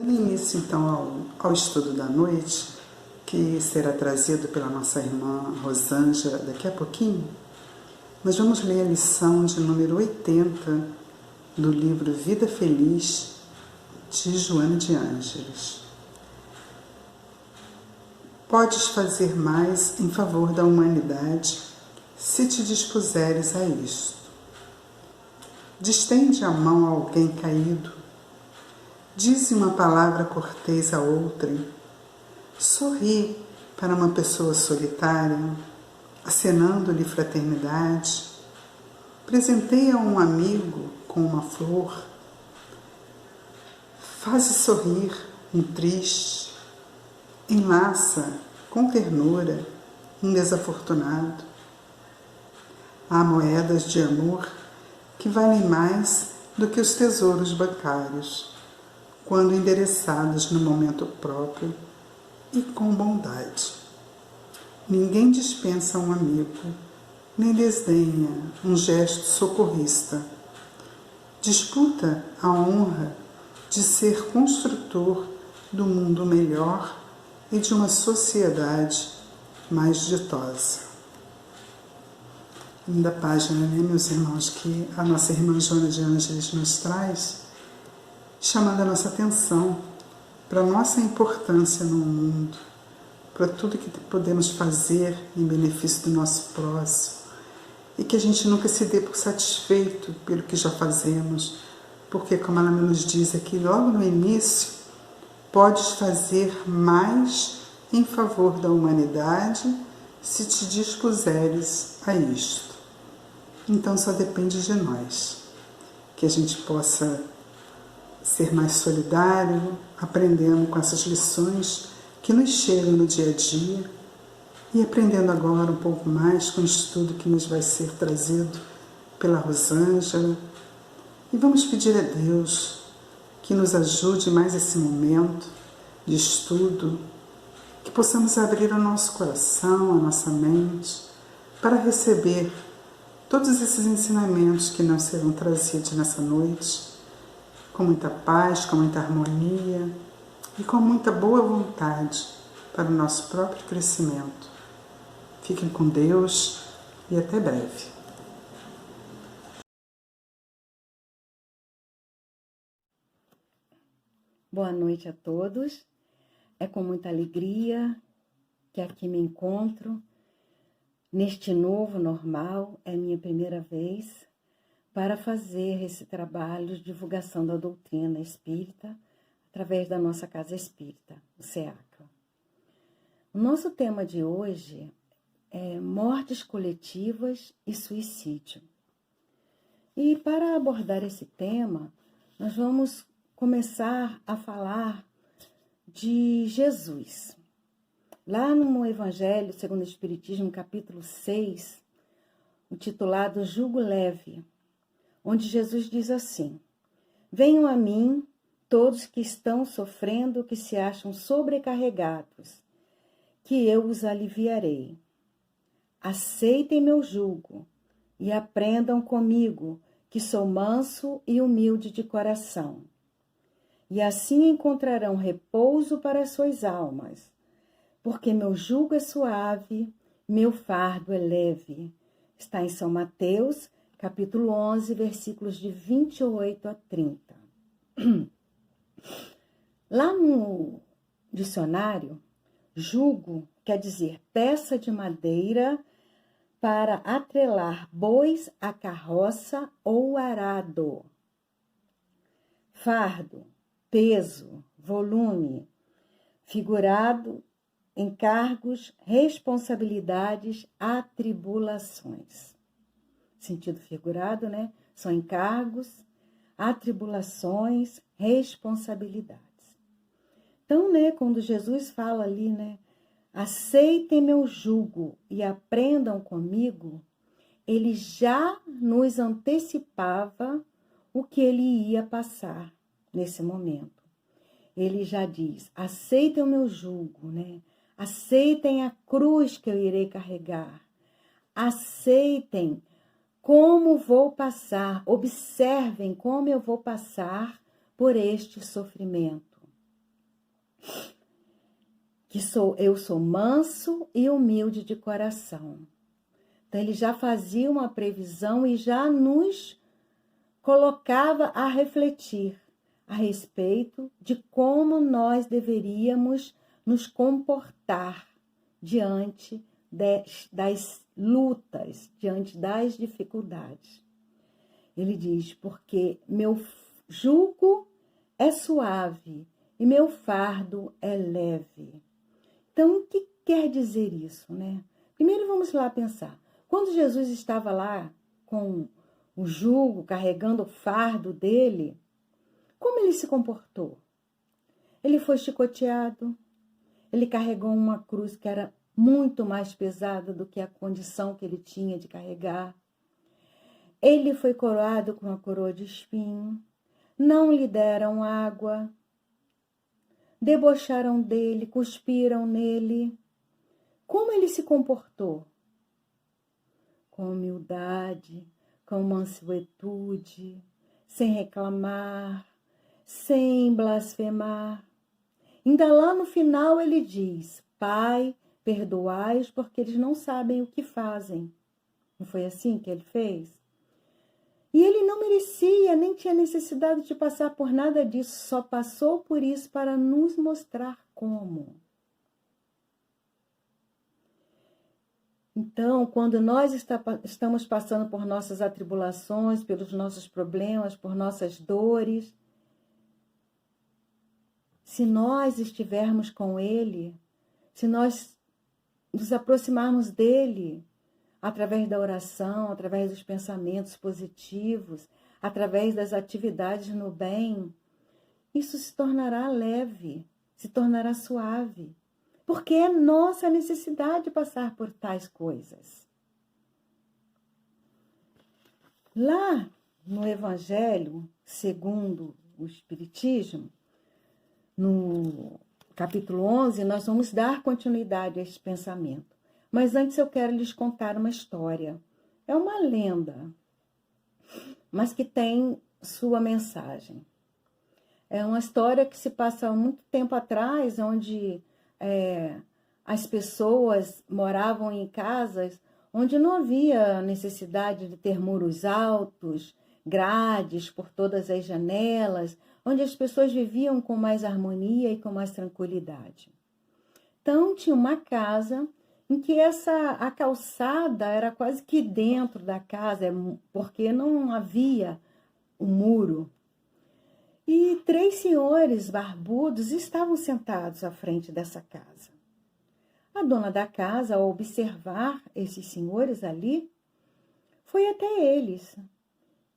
Início, então, ao estudo da noite, que será trazido pela nossa irmã Rosângela daqui a pouquinho, nós vamos ler a lição de número 80 do livro Vida Feliz, de Joana de Ângeles. Podes fazer mais em favor da humanidade se te dispuseres a isto. Distende a mão a alguém caído, dize uma palavra cortês a outrem, sorri para uma pessoa solitária, acenando-lhe fraternidade, presenteia um amigo com uma flor, faze sorrir um triste, enlaça com ternura um desafortunado. Há moedas de amor que valem mais do que os tesouros bancários, quando endereçados no momento próprio e com bondade. Ninguém dispensa um amigo, nem desdenha um gesto socorrista. Disputa a honra de ser construtor do mundo melhor e de uma sociedade mais ditosa. Da página, meus irmãos, que a nossa irmã Joana de Ângeles nos traz, chamando a nossa atenção para a nossa importância no mundo, para tudo que podemos fazer em benefício do nosso próximo, e que a gente nunca se dê por satisfeito pelo que já fazemos, porque, como ela nos diz aqui logo no início, podes fazer mais em favor da humanidade se te dispuseres a isto. Então só depende de nós, que a gente possa ser mais solidário, aprendendo com essas lições que nos chegam no dia a dia e aprendendo agora um pouco mais com o estudo que nos vai ser trazido pela Rosângela. E vamos pedir a Deus que nos ajude mais esse momento de estudo, que possamos abrir o nosso coração, a nossa mente, para receber todos esses ensinamentos que nos serão trazidos nessa noite, com muita paz, com muita harmonia e com muita boa vontade para o nosso próprio crescimento. Fiquem com Deus e até breve. Boa noite a todos. É com muita alegria que aqui me encontro. Neste novo normal, é minha primeira vez para fazer esse trabalho de divulgação da doutrina espírita através da nossa Casa Espírita, o SEACA. O nosso tema de hoje é mortes coletivas e suicídio. E para abordar esse tema, nós vamos começar a falar de Jesus. Lá no Evangelho segundo o Espiritismo, capítulo 6, intitulado Jugo Leve, onde Jesus diz assim: venham a mim todos que estão sofrendo, que se acham sobrecarregados, que eu os aliviarei. Aceitem meu jugo e aprendam comigo, que sou manso e humilde de coração. E assim encontrarão repouso para as suas almas, porque meu jugo é suave, meu fardo é leve. Está em São Mateus, capítulo 11, versículos de 28 a 30. Lá no dicionário, jugo quer dizer peça de madeira para atrelar bois à carroça ou arado. Fardo, peso, volume, figurado, encargos, responsabilidades, atribulações. Sentido figurado, né? São encargos, atribulações, responsabilidades. Então, né, quando Jesus fala ali, né, aceitem meu jugo e aprendam comigo, ele já nos antecipava o que ele ia passar nesse momento. Ele já diz, aceitem o meu jugo, né? Aceitem a cruz que eu irei carregar. Aceitem como vou passar, observem como eu vou passar por este sofrimento. eu sou manso e humilde de coração. Então, ele já fazia uma previsão e já nos colocava a refletir a respeito de como nós deveríamos nos comportar diante das lutas, diante das dificuldades. Ele diz, porque meu jugo é suave e meu fardo é leve. Então, o que quer dizer isso, né? Primeiro vamos lá pensar. Quando Jesus estava lá com o jugo, carregando o fardo dele, como ele se comportou? Ele foi chicoteado, ele carregou uma cruz que era muito mais pesada do que a condição que ele tinha de carregar. Ele foi coroado com uma coroa de espinho, não lhe deram água, debocharam dele, cuspiram nele. Como ele se comportou? Com humildade, com mansuetude, sem reclamar, sem blasfemar. Ainda lá no final ele diz, Pai, perdoai-os porque eles não sabem o que fazem. Não foi assim que ele fez? E ele não merecia, nem tinha necessidade de passar por nada disso, só passou por isso para nos mostrar como. Então, quando nós estamos passando por nossas atribulações, pelos nossos problemas, por nossas dores, se nós estivermos com Ele, se nós nos aproximarmos dEle, através da oração, através dos pensamentos positivos, através das atividades no bem, isso se tornará leve, se tornará suave. Porque é nossa necessidade passar por tais coisas. Lá no Evangelho, segundo o Espiritismo, no capítulo 11, nós vamos dar continuidade a este pensamento. Mas antes eu quero lhes contar uma história. É uma lenda, mas que tem sua mensagem. É uma história que se passa há muito tempo atrás, onde as pessoas moravam em casas onde não havia necessidade de ter muros altos, grades por todas as janelas, onde as pessoas viviam com mais harmonia e com mais tranquilidade. Então, tinha uma casa em que a calçada era quase que dentro da casa, porque não havia um muro. E 3 senhores barbudos estavam sentados à frente dessa casa. A dona da casa, ao observar esses senhores ali, foi até eles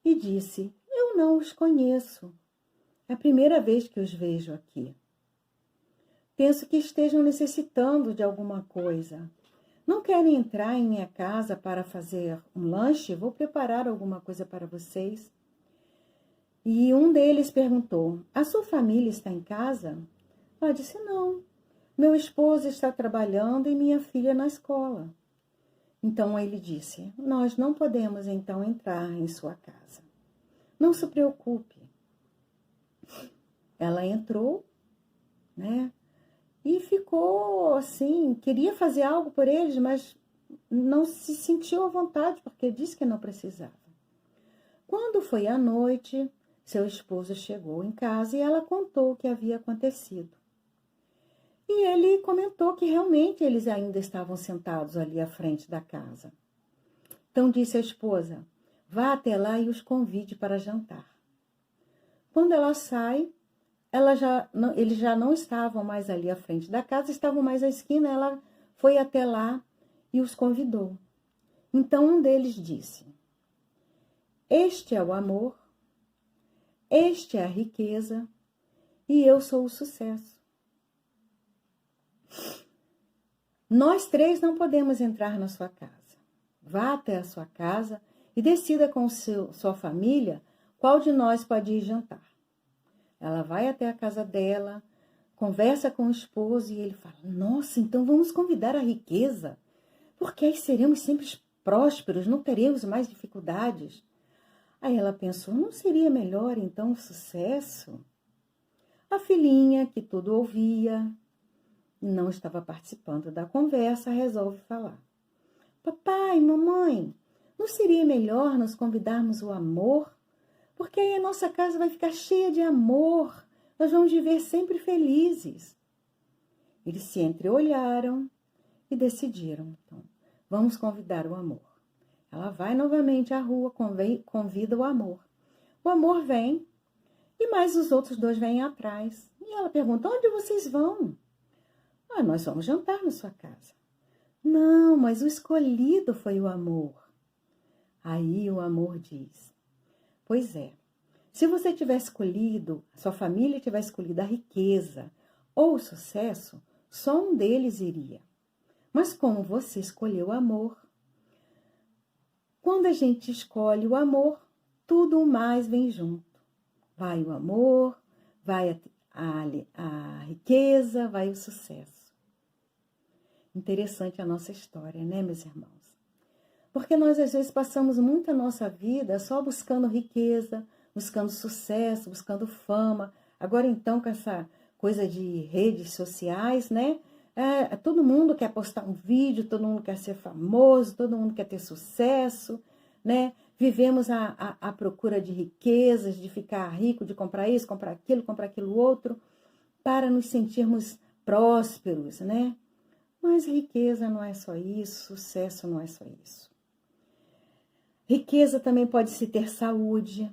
e disse, eu não os conheço. É a primeira vez que os vejo aqui. Penso que estejam necessitando de alguma coisa. Não querem entrar em minha casa para fazer um lanche? Vou preparar alguma coisa para vocês. E um deles perguntou, a sua família está em casa? Ela disse, não. Meu esposo está trabalhando e minha filha na escola. Então ele disse, nós não podemos então entrar em sua casa. Não se preocupe. Ela entrou, né? E ficou assim, queria fazer algo por eles, mas não se sentiu à vontade, porque disse que não precisava. Quando foi à noite, seu esposo chegou em casa e ela contou o que havia acontecido. E ele comentou que realmente eles ainda estavam sentados ali à frente da casa. Então disse a esposa, vá até lá e os convide para jantar. Quando ela sai, eles já não estavam mais ali à frente da casa, estavam mais à esquina, ela foi até lá e os convidou. Então um deles disse, este é o amor, este é a riqueza e eu sou o sucesso. Nós 3 não podemos entrar na sua casa. Vá até a sua casa e decida com sua família qual de nós pode ir jantar. Ela vai até a casa dela, conversa com o esposo e ele fala, nossa, então vamos convidar a riqueza, porque aí seremos sempre prósperos, não teremos mais dificuldades. Aí ela pensou, não seria melhor então o sucesso? A filhinha, que tudo ouvia e não estava participando da conversa, resolve falar. Papai, mamãe, não seria melhor nos convidarmos o amor? Porque aí a nossa casa vai ficar cheia de amor. Nós vamos viver sempre felizes. Eles se entreolharam e decidiram. Então, vamos convidar o amor. Ela vai novamente à rua, convida o amor. O amor vem e mais os outros dois vêm atrás. E ela pergunta, onde vocês vão? Nós vamos jantar na sua casa. Não, mas o escolhido foi o amor. Aí o amor diz, pois é, se você tivesse escolhido, sua família tivesse escolhido a riqueza ou o sucesso, só um deles iria. Mas como você escolheu o amor, quando a gente escolhe o amor, tudo mais vem junto. Vai o amor, vai a riqueza, vai o sucesso. Interessante a nossa história, né, meus irmãos? Porque nós, às vezes, passamos muito a nossa vida só buscando riqueza, buscando sucesso, buscando fama. Agora, então, com essa coisa de redes sociais, né? Todo mundo quer postar um vídeo, todo mundo quer ser famoso, todo mundo quer ter sucesso, né? Vivemos à procura de riquezas, de ficar rico, de comprar isso, comprar aquilo outro, para nos sentirmos prósperos, né? Mas riqueza não é só isso, sucesso não é só isso. Riqueza também pode se ter saúde,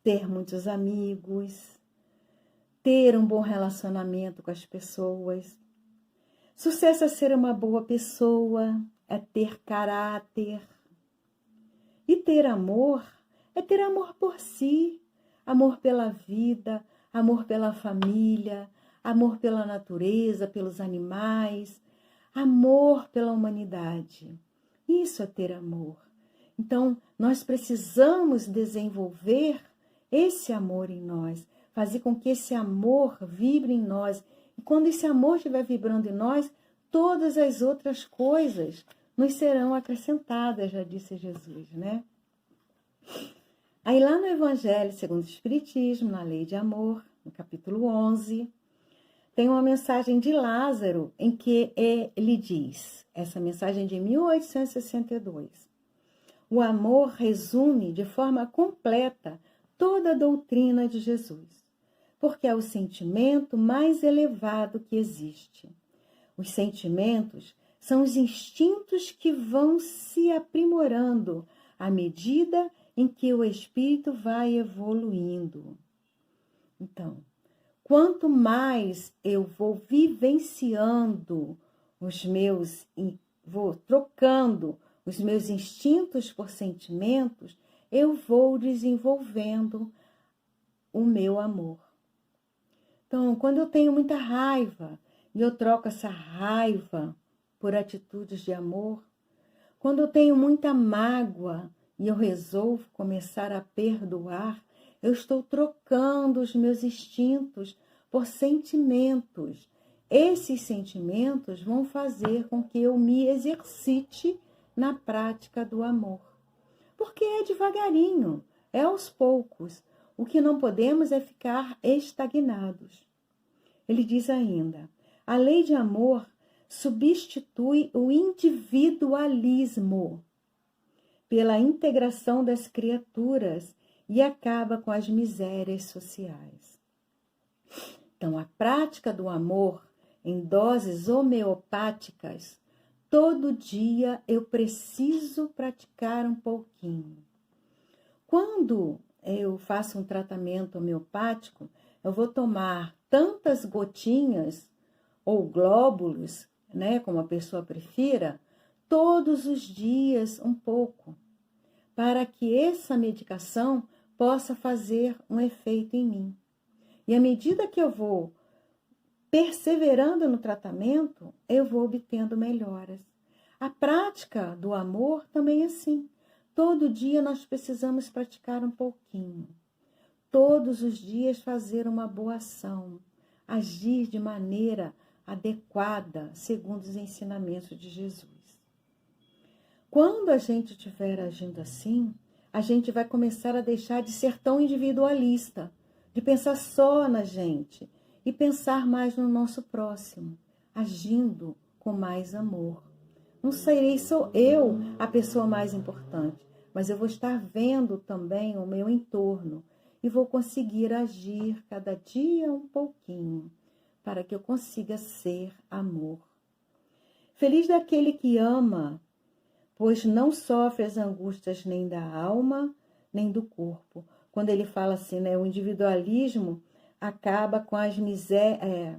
ter muitos amigos, ter um bom relacionamento com as pessoas. Sucesso é ser uma boa pessoa, é ter caráter. E ter amor é ter amor por si, amor pela vida, amor pela família, amor pela natureza, pelos animais, amor pela humanidade. Isso é ter amor. Então, nós precisamos desenvolver esse amor em nós, fazer com que esse amor vibre em nós. E quando esse amor estiver vibrando em nós, todas as outras coisas nos serão acrescentadas, já disse Jesus, né? Aí lá no Evangelho segundo o Espiritismo, na Lei de Amor, no capítulo 11, tem uma mensagem de Lázaro em que ele diz, essa mensagem de 1862, o amor resume de forma completa toda a doutrina de Jesus, porque é o sentimento mais elevado que existe. Os sentimentos são os instintos que vão se aprimorando à medida em que o espírito vai evoluindo. Então, quanto mais eu vou vivenciando vou trocando os meus instintos por sentimentos, eu vou desenvolvendo o meu amor. Então, quando eu tenho muita raiva, e eu troco essa raiva por atitudes de amor, quando eu tenho muita mágoa e eu resolvo começar a perdoar, eu estou trocando os meus instintos por sentimentos. Esses sentimentos vão fazer com que eu me exercite na prática do amor. Porque é devagarinho, é aos poucos. O que não podemos é ficar estagnados. Ele diz ainda, a lei de amor substitui o individualismo pela integração das criaturas e acaba com as misérias sociais. Então, a prática do amor em doses homeopáticas, todo dia eu preciso praticar um pouquinho. Quando eu faço um tratamento homeopático, eu vou tomar tantas gotinhas ou glóbulos, né, como a pessoa prefira, todos os dias um pouco, para que essa medicação possa fazer um efeito em mim. E à medida que eu vou perseverando no tratamento, eu vou obtendo melhoras. A prática do amor também é assim. Todo dia nós precisamos praticar um pouquinho. Todos os dias fazer uma boa ação, agir de maneira adequada, segundo os ensinamentos de Jesus. Quando a gente estiver agindo assim, a gente vai começar a deixar de ser tão individualista, de pensar só na gente e pensar mais no nosso próximo, agindo com mais amor. Não serei só eu a pessoa mais importante, mas eu vou estar vendo também o meu entorno e vou conseguir agir cada dia um pouquinho para que eu consiga ser amor. Feliz daquele que ama, pois não sofre as angústias nem da alma, nem do corpo. Quando ele fala assim, né, o individualismo acaba com as misérias.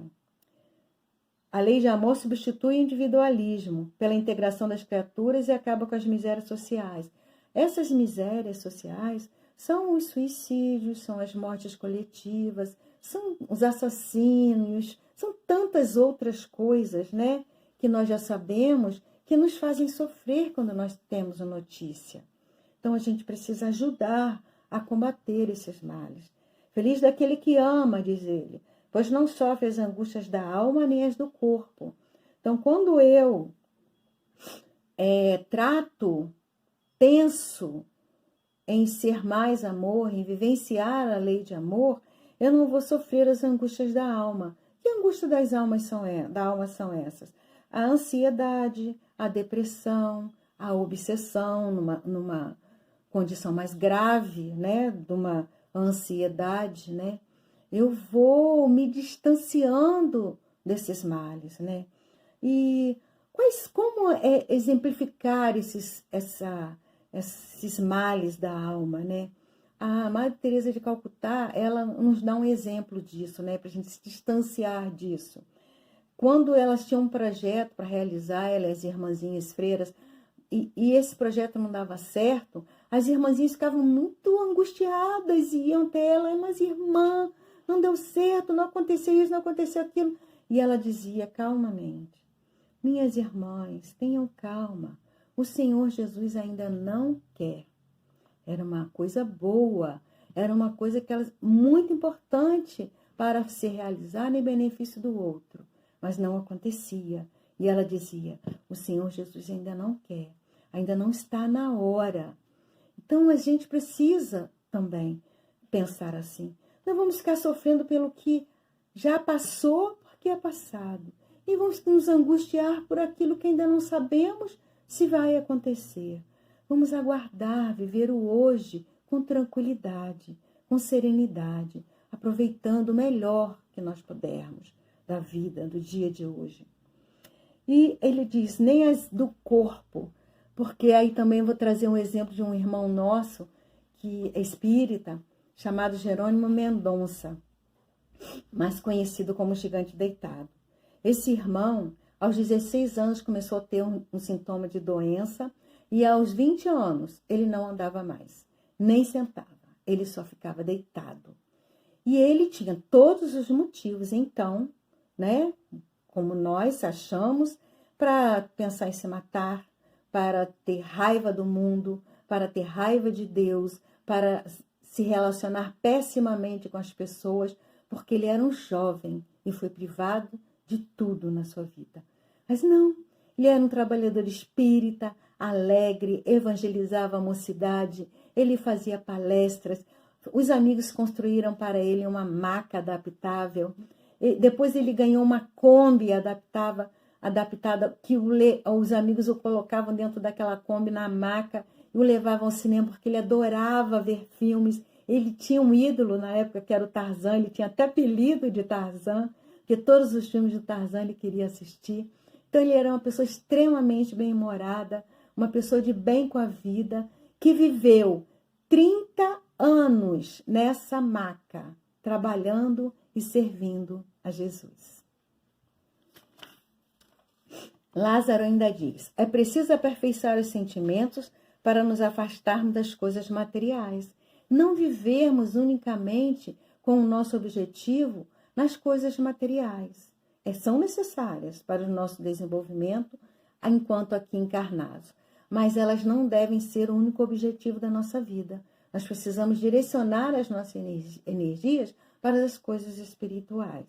A lei de amor substitui o individualismo pela integração das criaturas e acaba com as misérias sociais. Essas misérias sociais são os suicídios, são as mortes coletivas, são os assassínios, são tantas outras coisas, né, que nós já sabemos que nos fazem sofrer quando nós temos a notícia. Então a gente precisa ajudar a combater esses males. Feliz daquele que ama, diz ele, pois não sofre as angústias da alma nem as do corpo. Então, quando eu penso em ser mais amor, em vivenciar a lei de amor, eu não vou sofrer as angústias da alma. Que angústia da alma são essas? A ansiedade, a depressão, a obsessão, numa condição mais grave, né, de uma ansiedade, né? Eu vou me distanciando desses males, né? E como exemplificar esses males da alma, né? A Madre Teresa de Calcutá, ela nos dá um exemplo disso, né? Para a gente se distanciar disso. Quando elas tinham um projeto para realizar, ela e as irmãzinhas freiras, e esse projeto não dava certo, as irmãzinhas ficavam muito angustiadas e iam até ela, mas irmã, não deu certo, não aconteceu isso, não aconteceu aquilo. E ela dizia calmamente, minhas irmãs, tenham calma, o Senhor Jesus ainda não quer. Era uma coisa boa, era uma coisa que era muito importante para se realizar em benefício do outro, mas não acontecia. E ela dizia, o Senhor Jesus ainda não quer, ainda não está na hora. Então a gente precisa também pensar assim. Não vamos ficar sofrendo pelo que já passou, porque é passado. E vamos nos angustiar por aquilo que ainda não sabemos se vai acontecer. Vamos aguardar, viver o hoje com tranquilidade, com serenidade, aproveitando o melhor que nós pudermos da vida, do dia de hoje. E ele diz, nem as do corpo, porque aí também vou trazer um exemplo de um irmão nosso, que é espírita, chamado Jerônimo Mendonça, mais conhecido como Gigante Deitado. Esse irmão, aos 16 anos, começou a ter um sintoma de doença e aos 20 anos ele não andava mais, nem sentava, ele só ficava deitado. E ele tinha todos os motivos, então, né, como nós achamos, para pensar em se matar, para ter raiva do mundo, para ter raiva de Deus, para se relacionar pessimamente com as pessoas, porque ele era um jovem e foi privado de tudo na sua vida. Mas não, ele era um trabalhador espírita, alegre, evangelizava a mocidade, ele fazia palestras, os amigos construíram para ele uma maca adaptável, e depois ele ganhou uma Kombi adaptada, que os amigos o colocavam dentro daquela Kombi na maca e o levavam ao cinema, porque ele adorava ver filmes. Ele tinha um ídolo na época, que era o Tarzan, ele tinha até apelido de Tarzan, porque todos os filmes de Tarzan ele queria assistir. Então ele era uma pessoa extremamente bem-humorada, uma pessoa de bem com a vida, que viveu 30 anos nessa maca, trabalhando e servindo a Jesus. Lázaro ainda diz, é preciso aperfeiçoar os sentimentos para nos afastarmos das coisas materiais. Não vivermos unicamente com o nosso objetivo nas coisas materiais. São necessárias para o nosso desenvolvimento enquanto aqui encarnados, mas elas não devem ser o único objetivo da nossa vida. Nós precisamos direcionar as nossas energias para as coisas espirituais.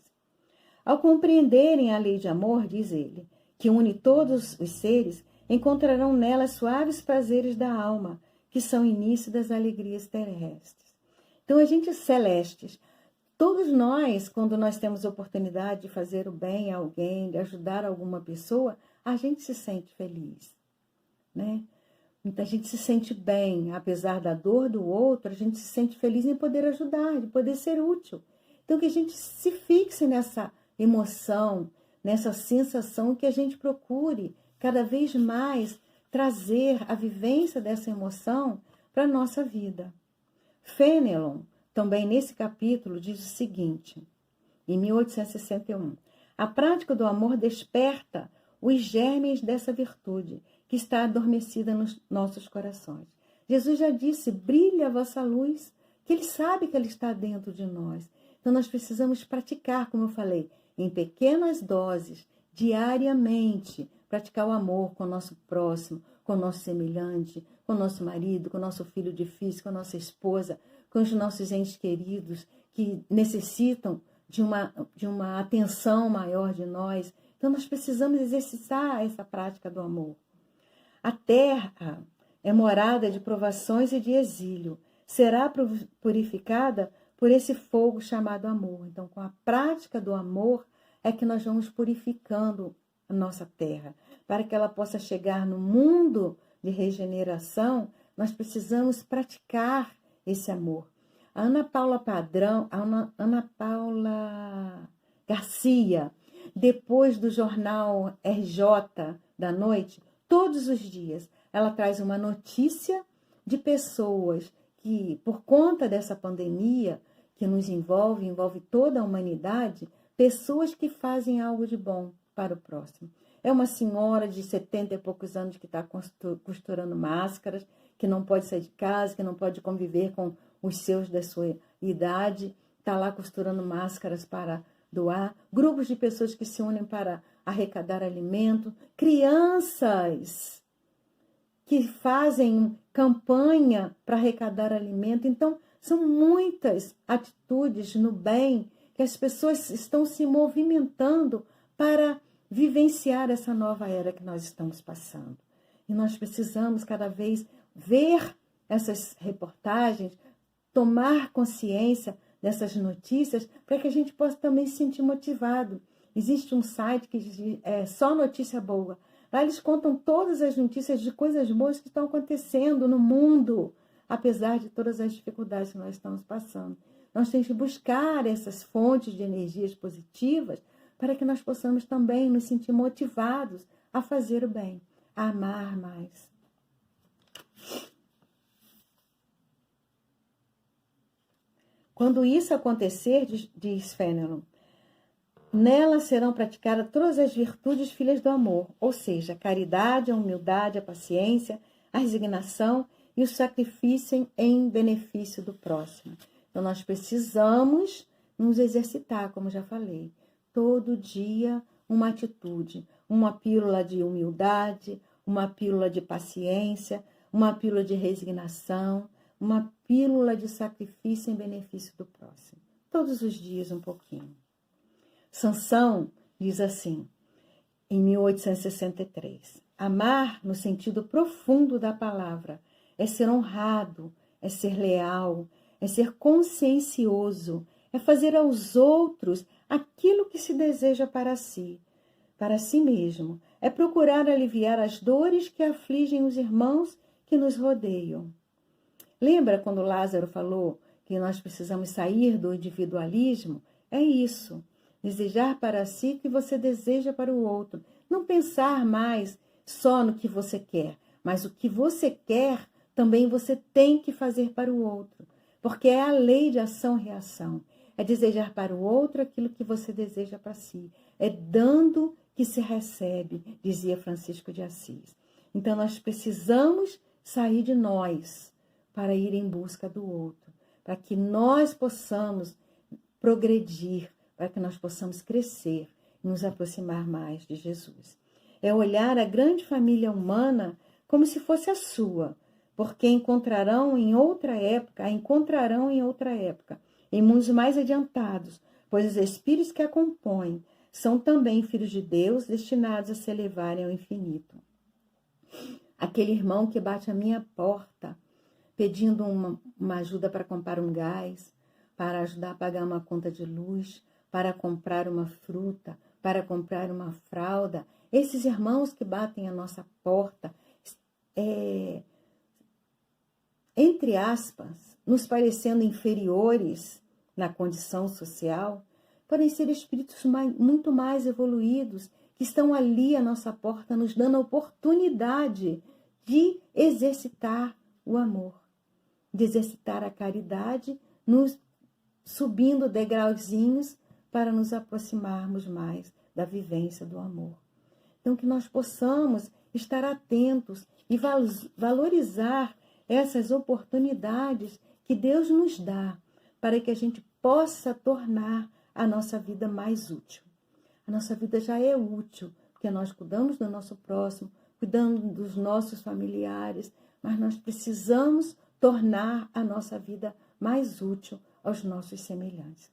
Ao compreenderem a lei de amor, diz ele, que une todos os seres, encontrarão nela suaves prazeres da alma, que são o início das alegrias terrestres. Então, a gente celestes, Todos nós, quando nós temos a oportunidade de fazer o bem a alguém, de ajudar alguma pessoa, a gente se sente feliz, né? Então, a gente se sente bem, apesar da dor do outro, a gente se sente feliz em poder ajudar, de poder ser útil. Então, que a gente se fixe nessa emoção, nessa sensação, que a gente procure cada vez mais trazer a vivência dessa emoção para a nossa vida. Fenelon, também nesse capítulo, diz o seguinte, em 1861, a prática do amor desperta os germes dessa virtude que está adormecida nos nossos corações. Jesus já disse, brilha a vossa luz, que Ele sabe que ela está dentro de nós. Então nós precisamos praticar, como eu falei, em pequenas doses, diariamente, praticar o amor com o nosso próximo, com o nosso semelhante, com o nosso marido, com o nosso filho difícil, com a nossa esposa, com os nossos entes queridos que necessitam de uma atenção maior de nós. Então nós precisamos exercitar essa prática do amor. A terra é morada de provações e de exílio. Será purificada por esse fogo chamado amor. Então, com a prática do amor, é que nós vamos purificando a nossa terra. Para que ela possa chegar no mundo de regeneração, nós precisamos praticar esse amor. A Ana Paula Garcia, depois do jornal RJ da noite, todos os dias, ela traz uma notícia de pessoas que, por conta dessa pandemia que nos envolve toda a humanidade, pessoas que fazem algo de bom para o próximo. É uma senhora de 70 e poucos anos que está costurando máscaras, que não pode sair de casa, que não pode conviver com os seus da sua idade, está lá costurando máscaras para doar. Grupos de pessoas que se unem para arrecadar alimento, crianças que fazem campanha para arrecadar alimento. Então, são muitas atitudes no bem que as pessoas estão se movimentando para vivenciar essa nova era que nós estamos passando. E nós precisamos cada vez ver essas reportagens, tomar consciência dessas notícias, para que a gente possa também se sentir motivado. Existe um site que é só notícia boa. Lá eles contam todas as notícias de coisas boas que estão acontecendo no mundo, apesar de todas as dificuldades que nós estamos passando. Nós temos que buscar essas fontes de energias positivas para que nós possamos também nos sentir motivados a fazer o bem, a amar mais. Quando isso acontecer, diz Fenelon, nela serão praticadas todas as virtudes filhas do amor, ou seja, a caridade, a humildade, a paciência, a resignação e o sacrifício em benefício do próximo. Então, nós precisamos nos exercitar, como já falei, todo dia uma atitude, uma pílula de humildade, uma pílula de paciência, uma pílula de resignação, uma pílula de sacrifício em benefício do próximo. Todos os dias um pouquinho. Sansão diz assim, em 1863, amar no sentido profundo da palavra é ser honrado, é ser leal, é ser consciencioso, é fazer aos outros aquilo que se deseja para si mesmo, é procurar aliviar as dores que afligem os irmãos que nos rodeiam. Lembra quando Lázaro falou que nós precisamos sair do individualismo? É isso. Desejar para si o que você deseja para o outro. Não pensar mais só no que você quer, mas o que você quer também você tem que fazer para o outro. Porque é a lei de ação-reação. É desejar para o outro aquilo que você deseja para si. É dando que se recebe, dizia Francisco de Assis. Então nós precisamos sair de nós para ir em busca do outro, para que nós possamos progredir, para que nós possamos crescer e nos aproximar mais de Jesus. É olhar a grande família humana como se fosse a sua, porque a encontrarão em outra época, em mundos mais adiantados, pois os espíritos que a compõem são também filhos de Deus destinados a se elevarem ao infinito. Aquele irmão que bate à minha porta pedindo uma ajuda para comprar um gás, para ajudar a pagar uma conta de luz, para comprar uma fruta, para comprar uma fralda. Esses irmãos que batem a nossa porta, entre aspas, nos parecendo inferiores na condição social, podem ser espíritos muito mais evoluídos, que estão ali à nossa porta, nos dando a oportunidade de exercitar o amor, de exercitar a caridade, nos subindo degrauzinhos para nos aproximarmos mais da vivência do amor. Então, que nós possamos estar atentos e valorizar essas oportunidades que Deus nos dá para que a gente possa tornar a nossa vida mais útil. A nossa vida já é útil, porque nós cuidamos do nosso próximo, cuidamos dos nossos familiares, mas nós precisamos tornar a nossa vida mais útil aos nossos semelhantes.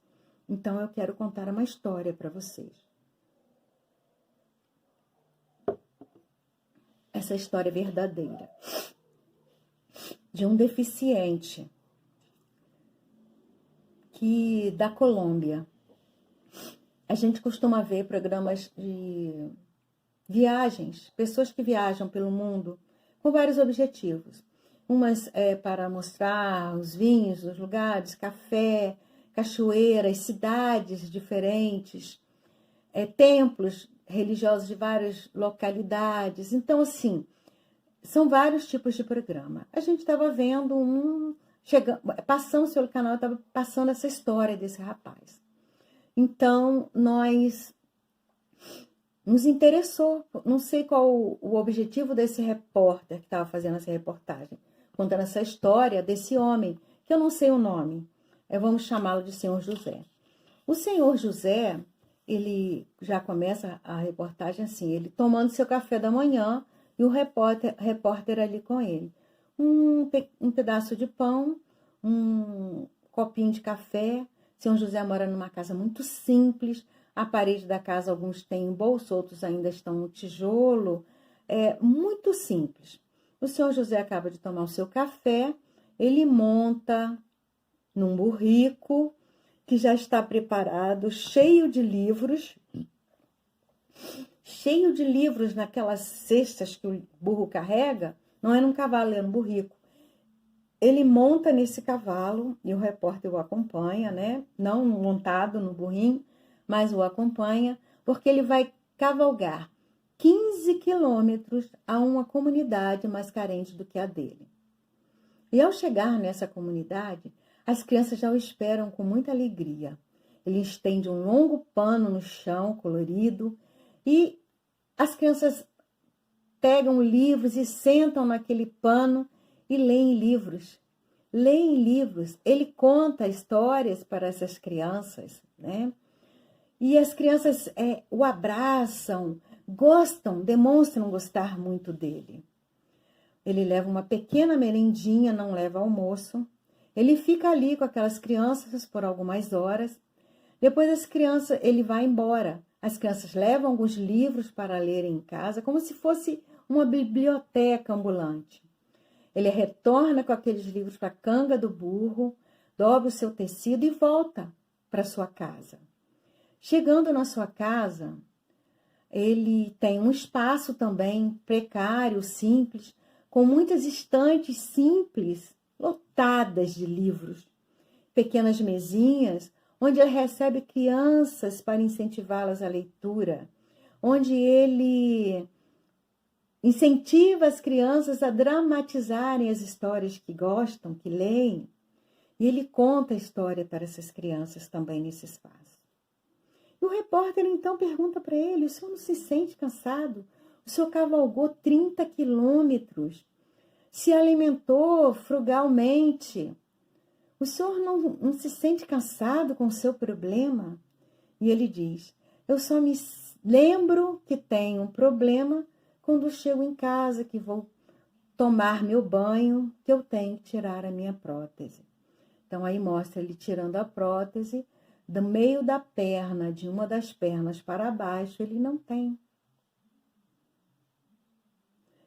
Então, eu quero contar uma história para vocês. Essa história é verdadeira. De um deficiente da Colômbia. A gente costuma ver programas de viagens, pessoas que viajam pelo mundo com vários objetivos. Umas para mostrar os vinhos, os lugares, café, cachoeiras, cidades diferentes, templos religiosos de várias localidades. Então, assim, são vários tipos de programa. A gente estava vendo passando pelo canal, estava passando essa história desse rapaz. Então, nós nos interessou, não sei qual o objetivo desse repórter que estava fazendo essa reportagem, contando essa história desse homem, que eu não sei o nome, vamos chamá-lo de Senhor José. O Senhor José, ele já começa a reportagem assim, ele tomando seu café da manhã e o repórter ali com ele. Um pedaço de pão, um copinho de café. Senhor José mora numa casa muito simples, a parede da casa alguns têm bolso, outros ainda estão no tijolo, muito simples. O Senhor José acaba de tomar o seu café, ele monta num burrico que já está preparado, cheio de livros naquelas cestas que o burro carrega, não é num cavalo, é num burrico. Ele monta nesse cavalo e o repórter o acompanha, né? Não montado no burrinho, mas o acompanha, porque ele vai cavalgar 15 quilômetros a uma comunidade mais carente do que a dele. E ao chegar nessa comunidade, as crianças já o esperam com muita alegria. Ele estende um longo pano no chão, colorido, e as crianças pegam livros e sentam naquele pano e leem livros. Ele conta histórias para essas crianças, né? E as crianças o abraçam, gostam, demonstram gostar muito dele. Ele leva uma pequena merendinha, não leva almoço. Ele fica ali com aquelas crianças por algumas horas. Depois ele vai embora. As crianças levam alguns livros para lerem em casa, como se fosse uma biblioteca ambulante. Ele retorna com aqueles livros para a canga do burro, dobra o seu tecido e volta para sua casa. Chegando na sua casa, ele tem um espaço também precário, simples, com muitas estantes simples, lotadas de livros. Pequenas mesinhas, onde ele recebe crianças para incentivá-las à leitura, onde ele incentiva as crianças a dramatizarem as histórias que gostam, que leem, e ele conta a história para essas crianças também nesse espaço. E o repórter então pergunta para ele: o senhor não se sente cansado? O senhor cavalgou 30 quilômetros, se alimentou frugalmente. O senhor não se sente cansado com o seu problema? E ele diz: eu só me lembro que tenho um problema quando chego em casa, que vou tomar meu banho, que eu tenho que tirar a minha prótese. Então, aí mostra ele tirando a prótese, do meio da perna, de uma das pernas para baixo, ele não tem.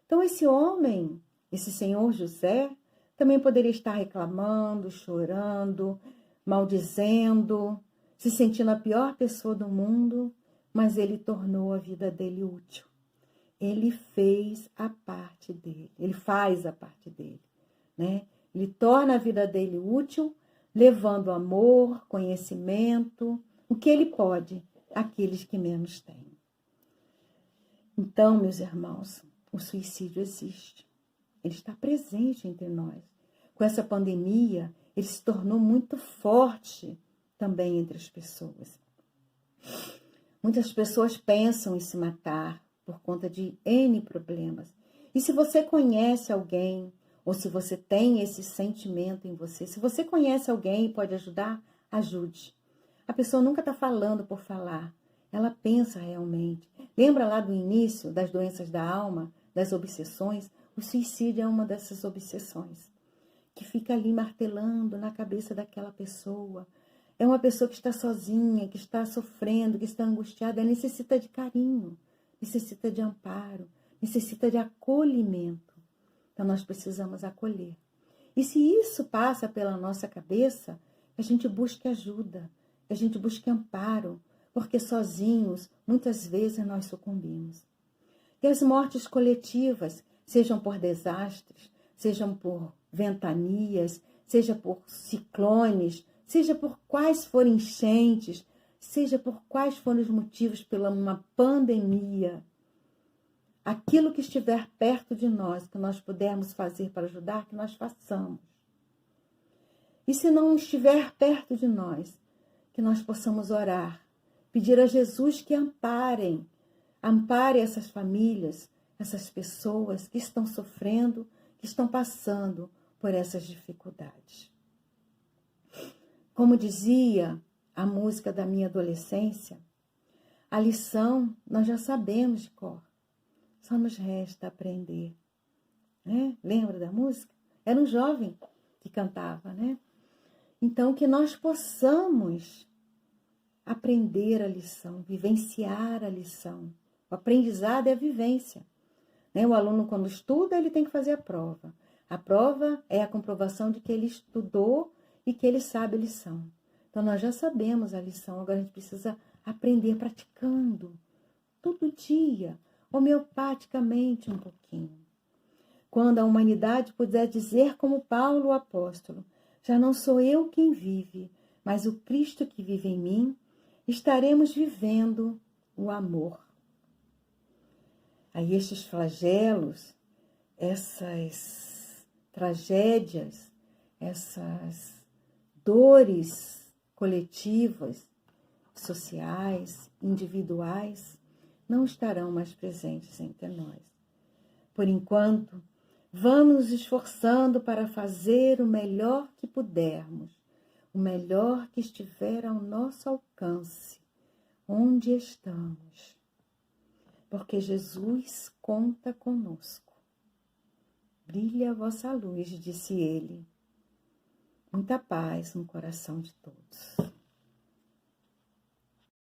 Então, esse homem, esse senhor José, também poderia estar reclamando, chorando, maldizendo, se sentindo a pior pessoa do mundo, mas ele tornou a vida dele útil. Ele fez a parte dele, ele faz a parte dele, né? Ele torna a vida dele útil, levando amor, conhecimento, o que ele pode àqueles que menos têm. Então, meus irmãos, o suicídio existe. Ele está presente entre nós. Com essa pandemia, ele se tornou muito forte também entre as pessoas. Muitas pessoas pensam em se matar por conta de N problemas. E se você conhece alguém, ou se você tem esse sentimento em você, se você conhece alguém e pode ajudar, ajude. A pessoa nunca está falando por falar. Ela pensa realmente. Lembra lá do início das doenças da alma, das obsessões? O suicídio é uma dessas obsessões, que fica ali martelando na cabeça daquela pessoa. É uma pessoa que está sozinha, que está sofrendo, que está angustiada, ela necessita de carinho, necessita de amparo, necessita de acolhimento. Então nós precisamos acolher. E se isso passa pela nossa cabeça, a gente busque ajuda, a gente busque amparo, porque sozinhos, muitas vezes, nós sucumbimos. E as mortes coletivas, sejam por desastres, sejam por ventanias, seja por ciclones, seja por quais forem enchentes, seja por quais forem os motivos pela uma pandemia, aquilo que estiver perto de nós, que nós pudermos fazer para ajudar, que nós façamos. E se não estiver perto de nós, que nós possamos orar, pedir a Jesus que ampare essas famílias, essas pessoas que estão sofrendo, que estão passando por essas dificuldades. Como dizia a música da minha adolescência, a lição nós já sabemos de cor, só nos resta aprender. Né? Lembra da música? Era um jovem que cantava, né? Então, que nós possamos aprender a lição, vivenciar a lição. O aprendizado é a vivência. Né? O aluno, quando estuda, ele tem que fazer a prova. A prova é a comprovação de que ele estudou e que ele sabe a lição. Então, nós já sabemos a lição, agora a gente precisa aprender praticando, todo dia, homeopaticamente um pouquinho. Quando a humanidade puder dizer como Paulo o apóstolo, já não sou eu quem vive, mas o Cristo que vive em mim, estaremos vivendo o amor. Aí estes flagelos, essas tragédias, essas dores coletivas, sociais, individuais, não estarão mais presentes entre nós. Por enquanto, vamos nos esforçando para fazer o melhor que pudermos, o melhor que estiver ao nosso alcance, onde estamos. Porque Jesus conta conosco. Brilha a vossa luz, disse ele. Muita paz no coração de todos.